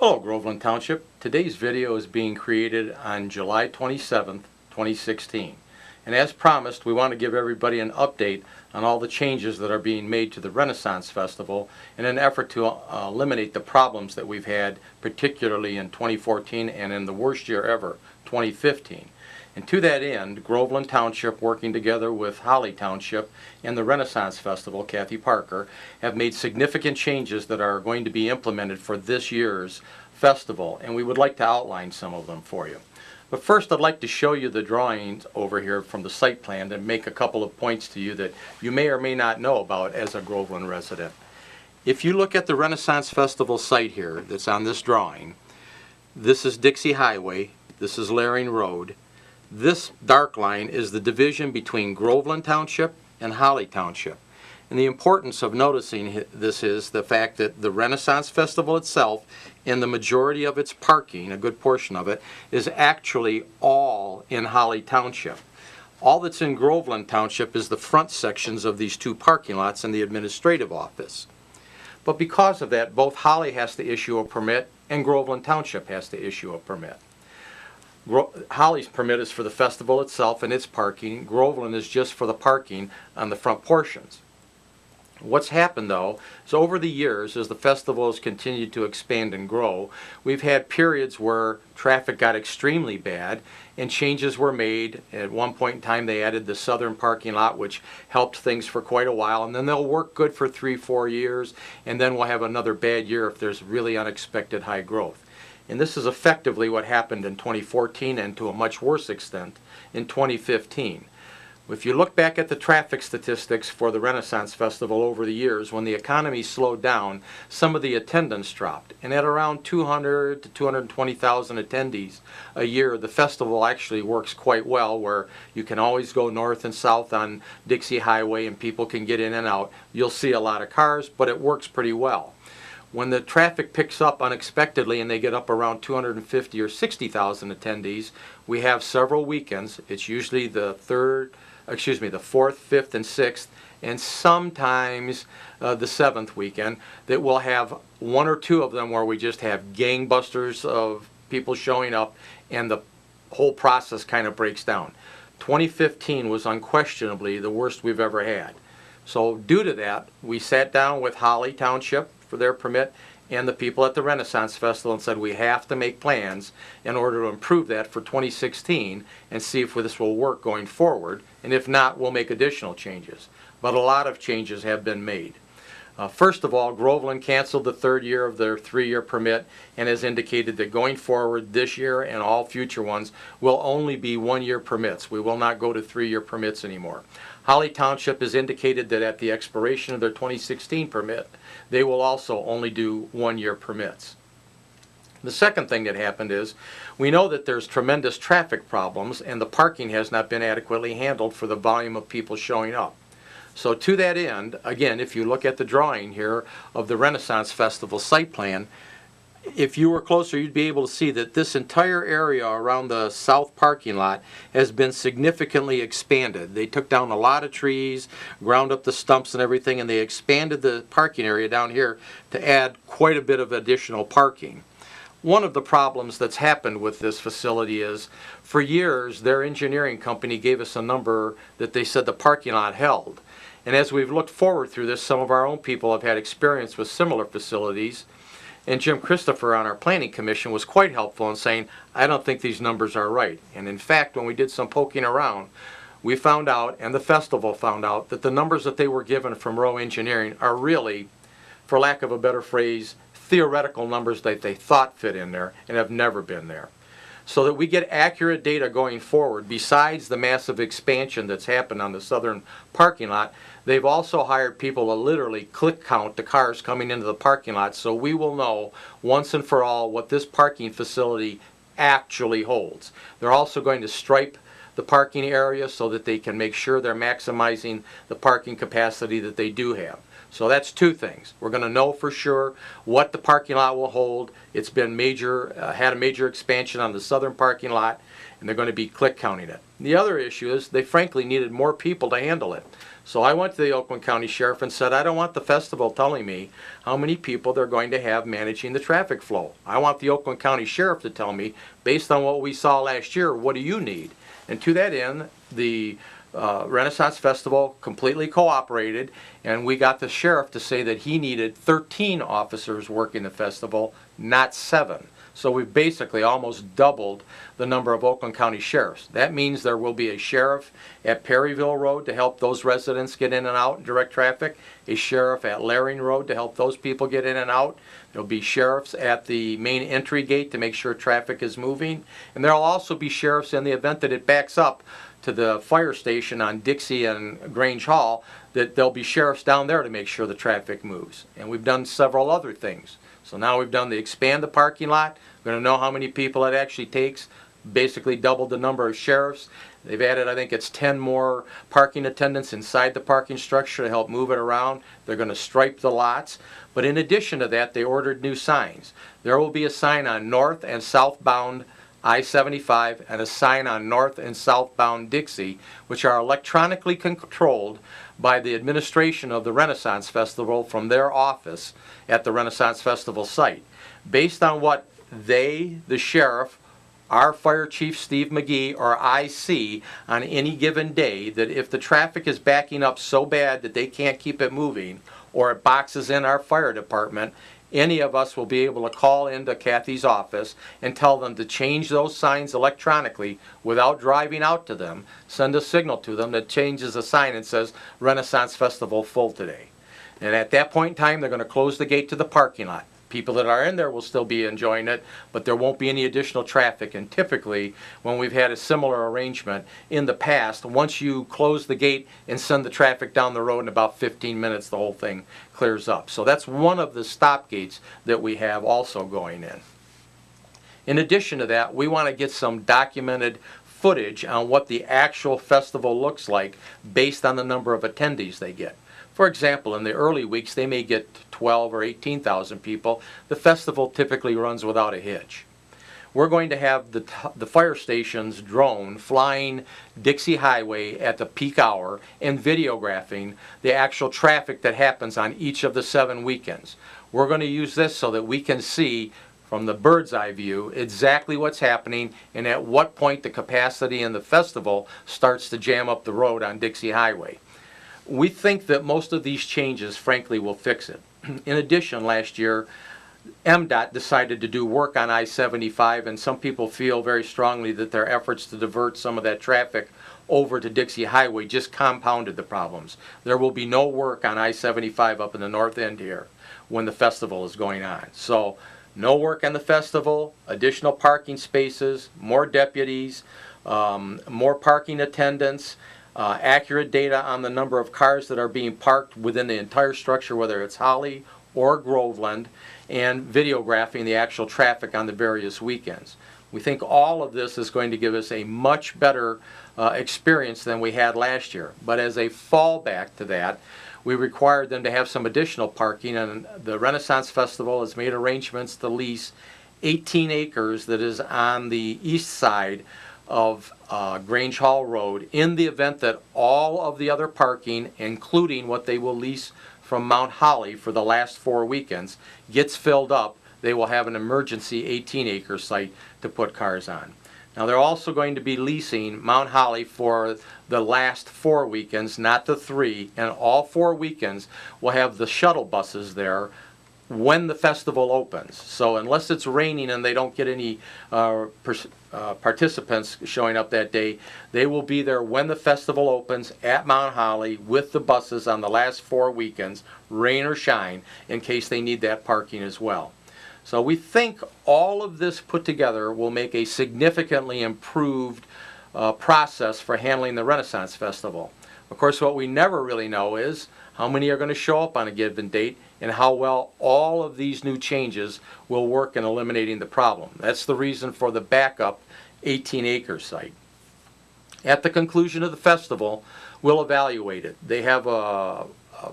Hello Groveland Township. Today's video is being created on July 27th, 2016. And as promised, we want to give everybody an update on all the changes that are being made to the Renaissance Festival in an effort to eliminate the problems that we've had, particularly in 2014 and in the worst year ever, 2015. And to that end, Groveland Township, working together with Holly Township and the Renaissance Festival, Kathy Parker, have made significant changes that are going to be implemented for this year's festival, and we would like to outline some of them for you. But first, I'd like to show you the drawings over here from the site plan and make a couple of points to you that you may or may not know about as a Groveland resident. If you look at the Renaissance Festival site here that's on this drawing, this is Dixie Highway, this is Laring Road. This dark line is the division between Groveland Township and Holly Township. And the importance of noticing this is the fact that the Renaissance Festival itself, and the majority of its parking, a good portion of it, is actually all in Holly Township. All that's in Groveland Township is the front sections of these two parking lots and the administrative office. But because of that, both Holly has to issue a permit and Groveland Township has to issue a permit. Holly's permit is for the festival itself and its parking. Groveland is just for the parking on the front portions. What's happened though is over the years, as the festival has continued to expand and grow, we've had periods where traffic got extremely bad and changes were made. At one point in time they added the southern parking lot, which helped things for quite a while, and then they'll work good for 3-4 years, and then we'll have another bad year if there's really unexpected high growth. And this is effectively what happened in 2014 and to a much worse extent in 2015. If you look back at the traffic statistics for the Renaissance Festival over the years, when the economy slowed down, some of the attendance dropped. And at around 200 to 220,000 attendees a year, the festival actually works quite well, where you can always go north and south on Dixie Highway and people can get in and out. You'll see a lot of cars, but it works pretty well. When the traffic picks up unexpectedly and they get up around 250 or 60,000 attendees, we have several weekends. It's usually the 4th, 5th, and 6th, and sometimes the 7th weekend, that we'll have one or two of them where we just have gangbusters of people showing up and the whole process kind of breaks down. 2015 was unquestionably the worst we've ever had. So due to that, we sat down with Holly Township for their permit and the people at the Renaissance Festival and said we have to make plans in order to improve that for 2016 and see if this will work going forward, and if not, we'll make additional changes. But a lot of changes have been made. First of all, Groveland canceled the 3rd year of their 3-year permit and has indicated that going forward this year and all future ones will only be 1-year permits. We will not go to 3-year permits anymore. Holly Township has indicated that at the expiration of their 2016 permit, they will also only do 1-year permits. The second thing that happened is we know that there's tremendous traffic problems and the parking has not been adequately handled for the volume of people showing up. So to that end, again, if you look at the drawing here of the Renaissance Festival site plan, if you were closer, you'd be able to see that this entire area around the south parking lot has been significantly expanded. They took down a lot of trees, ground up the stumps and everything, and they expanded the parking area down here to add quite a bit of additional parking. One of the problems that's happened with this facility is, for years, their engineering company gave us a number that they said the parking lot held. And as we've looked forward through this, some of our own people have had experience with similar facilities. And Jim Christopher on our planning commission was quite helpful in saying, I don't think these numbers are right. And in fact, when we did some poking around, we found out, and the festival found out, that the numbers that they were given from Rowe Engineering are really, for lack of a better phrase, theoretical numbers that they thought fit in there and have never been there. So that we get accurate data going forward, besides the massive expansion that's happened on the southern parking lot, they've also hired people to literally click count the cars coming into the parking lot, so we will know once and for all what this parking facility actually holds. They're also going to stripe the parking area so that they can make sure they're maximizing the parking capacity that they do have. So that's two things. We're going to know for sure what the parking lot will hold. It's been had a major expansion on the southern parking lot, and they're going to be click counting it. The other issue is they frankly needed more people to handle it. So I went to the Oakland County Sheriff and said, I don't want the festival telling me how many people they're going to have managing the traffic flow. I want the Oakland County Sheriff to tell me, based on what we saw last year, what do you need? And to that end, the Renaissance Festival completely cooperated, and we got the sheriff to say that he needed 13 officers working the festival, not 7. So we've basically almost doubled the number of Oakland County sheriffs. That means there will be a sheriff at Perryville Road to help those residents get in and out and direct traffic, a sheriff at Laring Road to help those people get in and out. There'll be sheriffs at the main entry gate to make sure traffic is moving. And there'll also be sheriffs in the event that it backs up to the fire station on Dixie and Grange Hall, that there'll be sheriffs down there to make sure the traffic moves. And we've done several other things. So now we've done the expand the parking lot. We're going to know how many people it actually takes. Basically doubled the number of sheriffs. They've added, I think it's 10 more parking attendants inside the parking structure to help move it around. They're going to stripe the lots. But in addition to that, they ordered new signs. There will be a sign on north and southbound I-75 and a sign on north and southbound Dixie, which are electronically controlled by the administration of the Renaissance Festival from their office at the Renaissance Festival site. Based on what they, the sheriff, our fire chief Steve McGee, or I see on any given day, that if the traffic is backing up so bad that they can't keep it moving, or it boxes in our fire department, any of us will be able to call into Kathy's office and tell them to change those signs electronically without driving out to them, send a signal to them that changes a sign and says Renaissance Festival full today. And at that point in time, they're going to close the gate to the parking lot. People that are in there will still be enjoying it, but there won't be any additional traffic. And typically, when we've had a similar arrangement in the past, once you close the gate and send the traffic down the road in about 15 minutes, the whole thing clears up. So that's one of the stop gates that we have also going in. In addition to that, we want to get some documented footage on what the actual festival looks like based on the number of attendees they get. For example, in the early weeks, they may get 12 or 18,000 people. The festival typically runs without a hitch. We're going to have the fire station's drone flying Dixie Highway at the peak hour and videographing the actual traffic that happens on each of the 7 weekends. We're going to use this so that we can see from the bird's eye view exactly what's happening and at what point the capacity in the festival starts to jam up the road on Dixie Highway. We think that most of these changes, frankly, will fix it. In addition, last year, MDOT decided to do work on I-75, and some people feel very strongly that their efforts to divert some of that traffic over to Dixie Highway just compounded the problems. There will be no work on I-75 up in the north end here when the festival is going on. So, no work on the festival, additional parking spaces, more deputies, more parking attendants, accurate data on the number of cars that are being parked within the entire structure, whether it's Holly or Groveland, and videographing the actual traffic on the various weekends. We think all of this is going to give us a much better experience than we had last year. But as a fallback to that, we required them to have some additional parking, and the Renaissance Festival has made arrangements to lease 18 acres that is on the east side of Grange Hall Road in the event that all of the other parking, including what they will lease from Mount Holly for the last 4 weekends, gets filled up. They will have an emergency 18-acre site to put cars on. Now they're also going to be leasing Mount Holly for the last 4 weekends, not the 3, and all 4 weekends will have the shuttle buses there when the festival opens. So unless it's raining and they don't get any participants showing up that day, they will be there when the festival opens at Mount Holly with the buses on the last 4 weekends, rain or shine, in case they need that parking as well. So we think all of this put together will make a significantly improved process for handling the Renaissance Festival. Of course, what we never really know is how many are going to show up on a given date and how well all of these new changes will work in eliminating the problem. That's the reason for the backup 18-acre site. At the conclusion of the festival, we'll evaluate it. They have a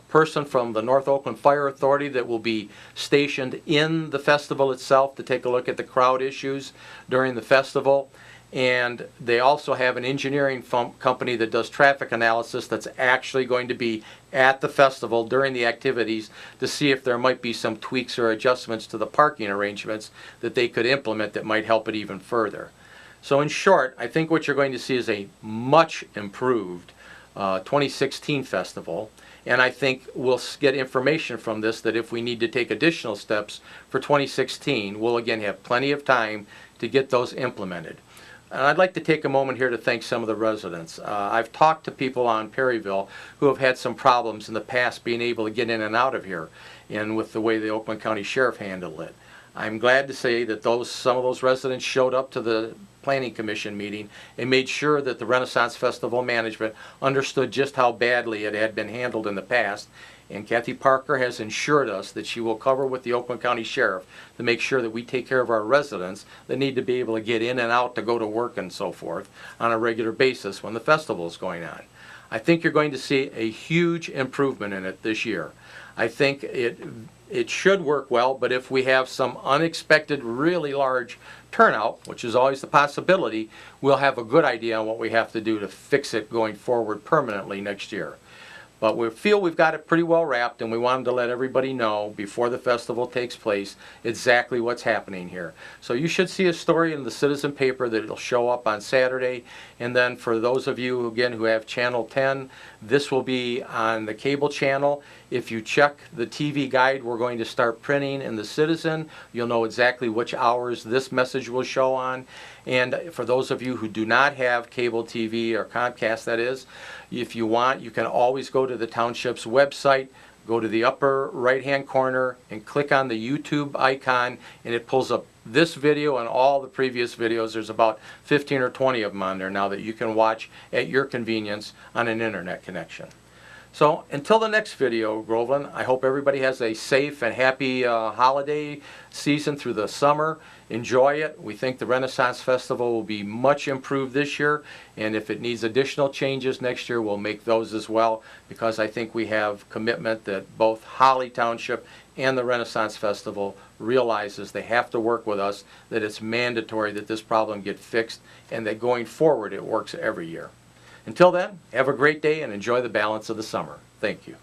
person from the North Oakland Fire Authority that will be stationed in the festival itself to take a look at the crowd issues during the festival. and they also have an engineering company that does traffic analysis that's actually going to be at the festival during the activities to see if there might be some tweaks or adjustments to the parking arrangements that they could implement that might help it even further. So in short, I think what you're going to see is a much improved 2016 festival, and I think we'll get information from this that if we need to take additional steps for 2016, we'll again have plenty of time to get those implemented. And I'd like to take a moment here to thank some of the residents. I've talked to people on Perryville who have had some problems in the past being able to get in and out of here, and with the way the Oakland County Sheriff handled it. I'm glad to say that some of those residents showed up to the Planning Commission meeting and made sure that the Renaissance Festival management understood just how badly it had been handled in the past. And Kathy Parker has assured us that she will cover with the Oakland County Sheriff to make sure that we take care of our residents that need to be able to get in and out to go to work and so forth on a regular basis when the festival is going on. I think you're going to see a huge improvement in it this year. I think it should work well, but if we have some unexpected, really large turnout, which is always the possibility, we'll have a good idea on what we have to do to fix it going forward permanently next year. But we feel we've got it pretty well wrapped, and we wanted to let everybody know before the festival takes place exactly what's happening here. So you should see a story in the Citizen paper that it'll show up on Saturday. And then for those of you, again, who have Channel 10, this will be on the cable channel. If you check the TV guide we're going to start printing in the Citizen, you'll know exactly which hours this message will show on. And for those of you who do not have cable TV, or Comcast that is, if you want, you can always go to the township's website, go to the upper right hand corner and click on the YouTube icon, and it pulls up this video and all the previous videos. There's about 15 or 20 of them on there now that you can watch at your convenience on an internet connection. So until the next video, Groveland, I hope everybody has a safe and happy holiday season through the summer. Enjoy it. We think the Renaissance Festival will be much improved this year, and if it needs additional changes next year, we'll make those as well, because I think we have commitment that both Holly Township and the Renaissance Festival realizes they have to work with us, that it's mandatory that this problem get fixed, and that going forward it works every year. Until then, have a great day and enjoy the balance of the summer. Thank you.